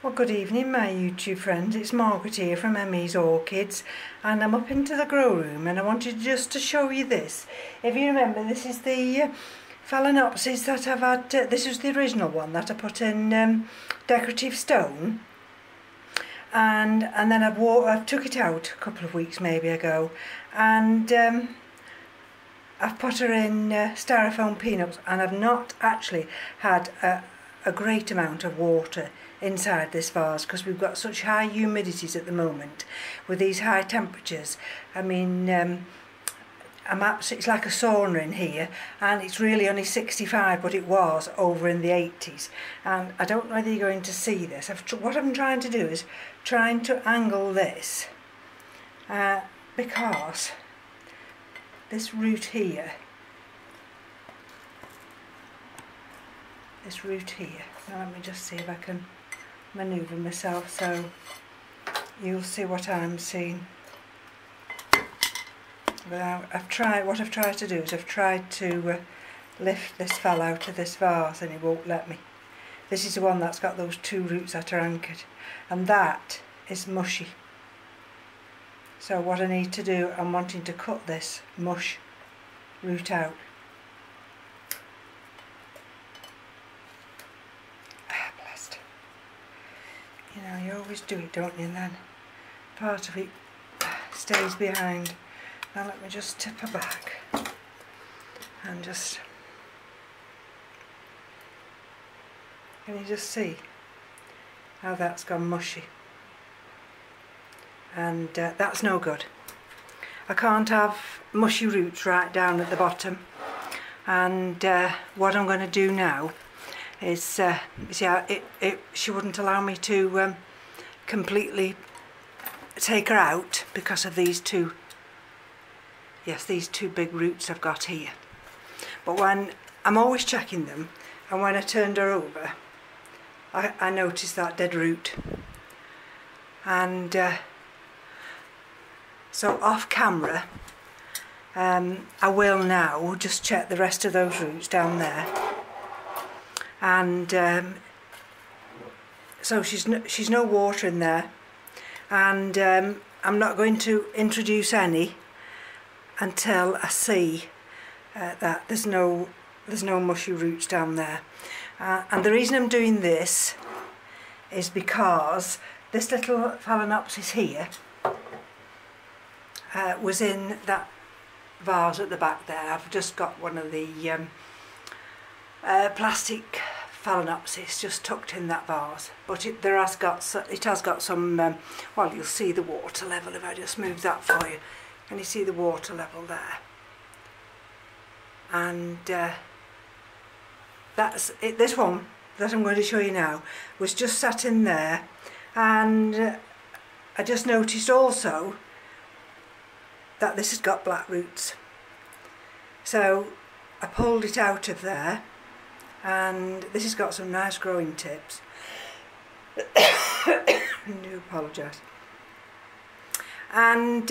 Well, good evening my YouTube friends, it's Margaret here from M.E.s Orchids, and I'm up into the grow room and I wanted just to show you this. If you remember, this is the Phalaenopsis that I've had, this was the original one that I put in decorative stone, and then I've took it out a couple of weeks maybe ago, and I've put her in styrofoam peanuts, and I've not actually had a great amount of water inside this vase because we've got such high humidities at the moment with these high temperatures. I mean, it's like a sauna in here, and it's really only 65, but it was over in the 80s. And I don't know whether you're going to see this. What I'm trying to do is trying to angle this because this root here, now let me just see if I can manoeuvre myself so you'll see what I'm seeing. What I've tried to do is I've tried to lift this fell out of this vase and it won't let me. This is the one that's got those two roots that are anchored, and that is mushy. So what I need to do, I'm wanting to cut this mush root out. Blessed. You know, you always do it, don't you, and then part of it stays behind. Now let me just tip her back and just, can you just see how that's gone mushy? And that's no good. I can't have mushy roots right down at the bottom. And what I'm going to do now is, she wouldn't allow me to completely take her out because of these two big roots I've got here. But when I'm always checking them, and when I turned her over, I noticed that dead root. And so off camera, I will now just check the rest of those roots down there. And so she's no water in there, and I'm not going to introduce any until I see that there's no mushy roots down there. And the reason I'm doing this is because this little Phalaenopsis here was in that vase at the back there. I've just got one of the plastic Phalaenopsis just tucked in that vase, but it has got some. Well, you'll see the water level if I just move that for you. And you see the water level there, and that's it. This one that I'm going to show you now was just sat in there, and I just noticed also that this has got black roots. So I pulled it out of there, and this has got some nice growing tips. I do apologise. And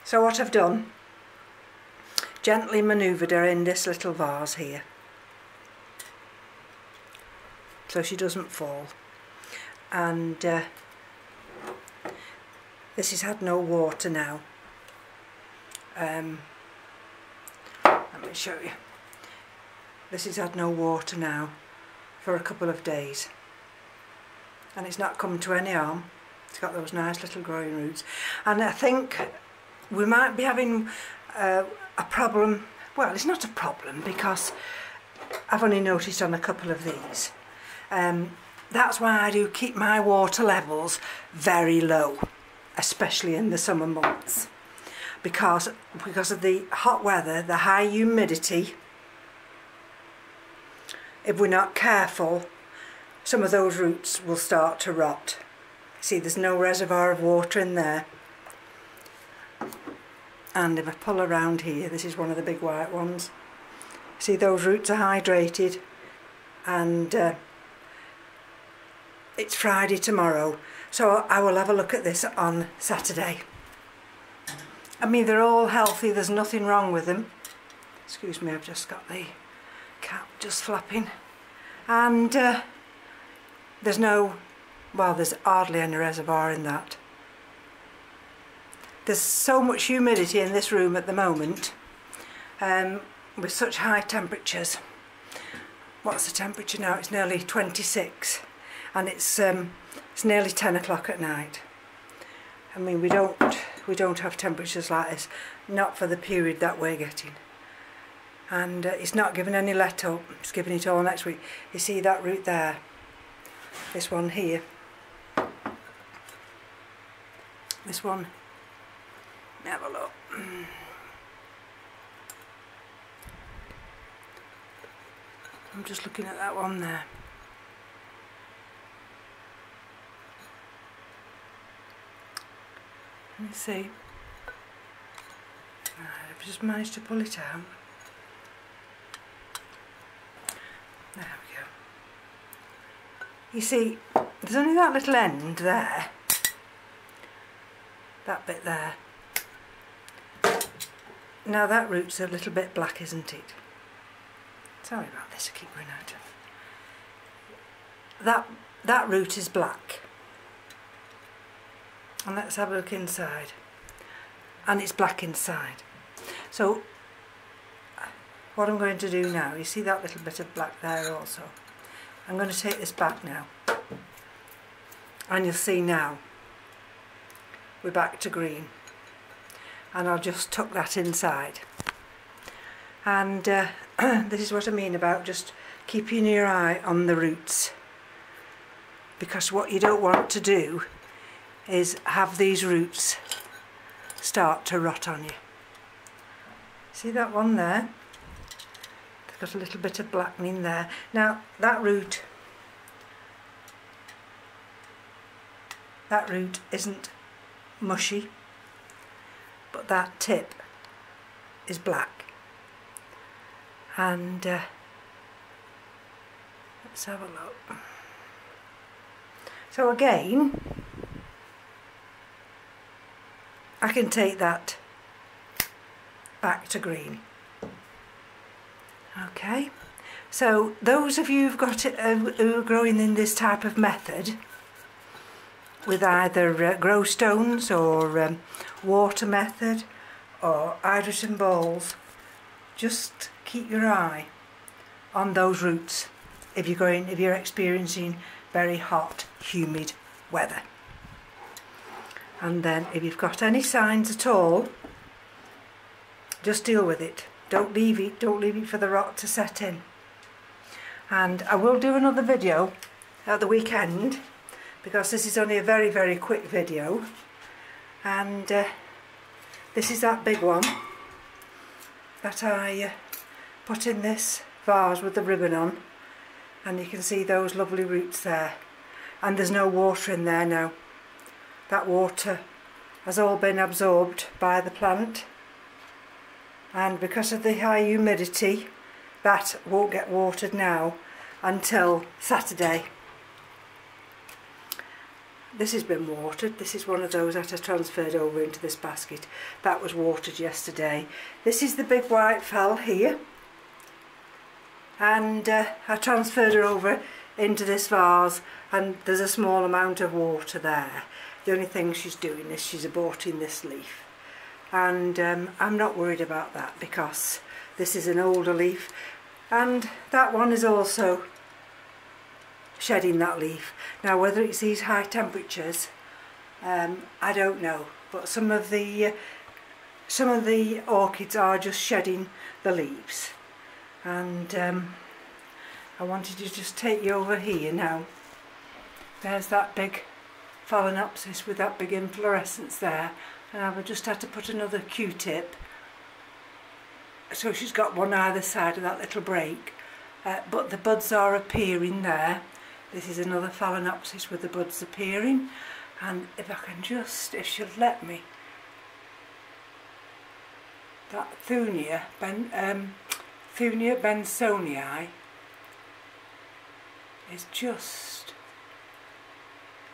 so what I've done, gently manoeuvred her in this little vase here, so she doesn't fall. And this has had no water now. Let me show you. This has had no water now for a couple of days, and it's not come to any harm. It's got those nice little growing roots, and I think we might be having a problem. Well, it's not a problem because I've only noticed on a couple of these. That's why I do keep my water levels very low, especially in the summer months, because of the hot weather, the high humidity. If we're not careful, some of those roots will start to rot. See, there's no reservoir of water in there. And if I pull around here, this is one of the big white ones. See, those roots are hydrated, and it's Friday tomorrow, so I will have a look at this on Saturday. I mean, they're all healthy, there's nothing wrong with them. Excuse me, I've just got the cat just flapping. And there's no, well, there's hardly any reservoir in that. There's so much humidity in this room at the moment, with such high temperatures. What's the temperature now? It's nearly 26, and it's nearly 10 o'clock at night. I mean, we don't have temperatures like this, not for the period that we're getting. And it's not giving any let up, it's giving it all next week. You see that root there, this one here, this one, have a look. I'm just looking at that one there. Let me see. I've just managed to pull it out. There we go. You see, there's only that little end there. That bit there. Now that root's a little bit black, isn't it? Sorry about this, I keep running out of. That root is black. And let's have a look inside. And it's black inside. So what I'm going to do now, you see that little bit of black there also. I'm going to take this back now. And you'll see now we're back to green. And I'll just tuck that inside. And this is what I mean about just keeping your eye on the roots. Because what you don't want to do is have these roots start to rot on you. See that one there? It's got a little bit of blackening there. Now that root isn't mushy, but that tip is black. And let's have a look. So again, I can take that back to green. Okay, so those of you who've got it, who are growing in this type of method, with either grow stones or water method or hydrogen bowls, just keep your eye on those roots if you're experiencing very hot, humid weather. And then if you've got any signs at all, just deal with it. Don't leave it for the rot to set in. And I will do another video at the weekend, because this is only a very, very quick video. And this is that big one that I put in this vase with the ribbon on, and you can see those lovely roots there. And there's no water in there now. That water has all been absorbed by the plant, and because of the high humidity, that won't get watered now until Saturday. This has been watered. This is one of those that I transferred over into this basket. That was watered yesterday. This is the big white fowl here, and I transferred her over into this vase, and there's a small amount of water there. The only thing she's doing is she's aborting this leaf, and I'm not worried about that because this is an older leaf, and that one is also shedding that leaf. Now whether it's these high temperatures, I don't know, but some of the orchids are just shedding the leaves. And I wanted to just take you over here now. There's that big phalaenopsis with that big inflorescence there, and I've just had to put another Q-tip so she's got one either side of that little break, but the buds are appearing there. This is another phalaenopsis with the buds appearing, and if I can just, if she'll let me, that Thunia bensoniae is just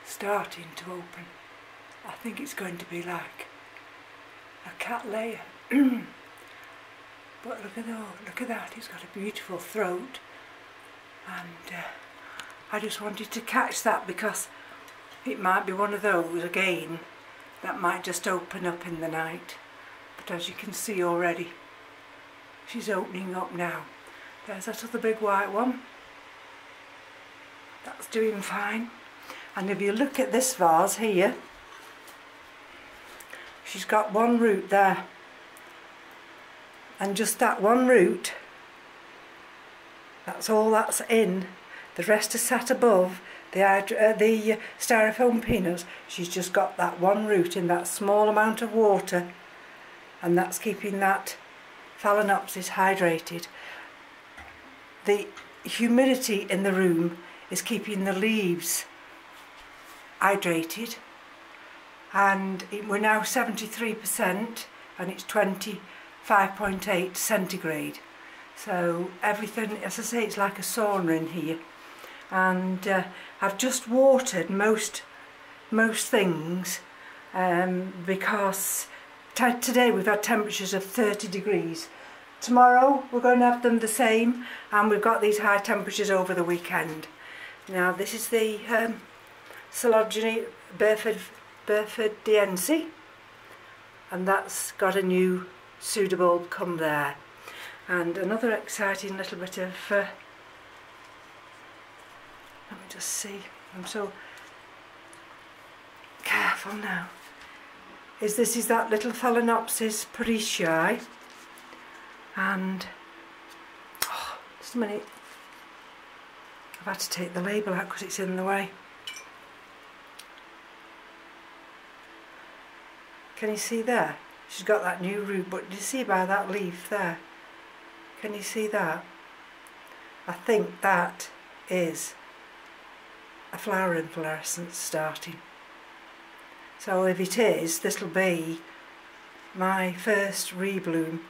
starting to open. I think it's going to be like a cattleya. But look at that, it's got a beautiful throat, and I just wanted to catch that because it might be one of those again that might just open up in the night. But as you can see already, she's opening up now. There's that other big white one. That's doing fine. And if you look at this vase here, she's got one root there. And just that one root, that's all that's in. The rest is sat above the styrofoam peanuts. She's just got that one root in that small amount of water, and that's keeping that Phalaenopsis hydrated. The humidity in the room is keeping the leaves hydrated, and we're now 73% and it's 25.8 centigrade. So everything, as I say, it's like a sauna in here. And I've just watered most things because today we've had temperatures of 30 degrees. Tomorrow we're going to have them the same, and we've got these high temperatures over the weekend. Now this is the Coleogyne Burfordiense, and that's got a new pseudobulb come there. And another exciting little bit of let me just see, I'm so careful now, this is that little Phalaenopsis Parisiae, and just a minute, I've had to take the label out because it's in the way. Can you see there? She's got that new root, but do you see by that leaf there? Can you see that? I think that is a flower inflorescence starting. So if it is, this will be my first rebloom,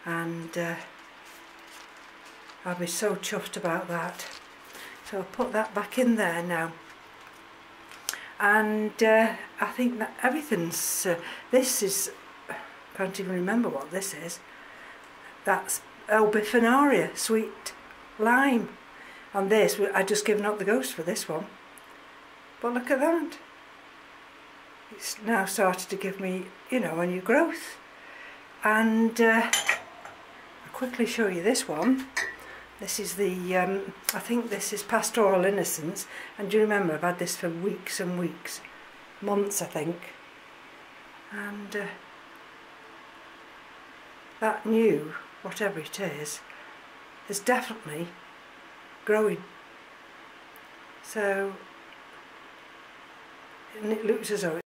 and I'll be so chuffed about that. So I'll put that back in there now. And I think that everything's, this is, I can't even remember what this is. That's bensoniae, sweet lime. On this, I'd just given up the ghost for this one. But look at that. It's now started to give me, you know, a new growth. And I'll quickly show you this one. This is the, I think this is Pastoral Innocence. And do you remember, I've had this for weeks and weeks. Months, I think. And that new, whatever it is definitely growing. So, and it looks as though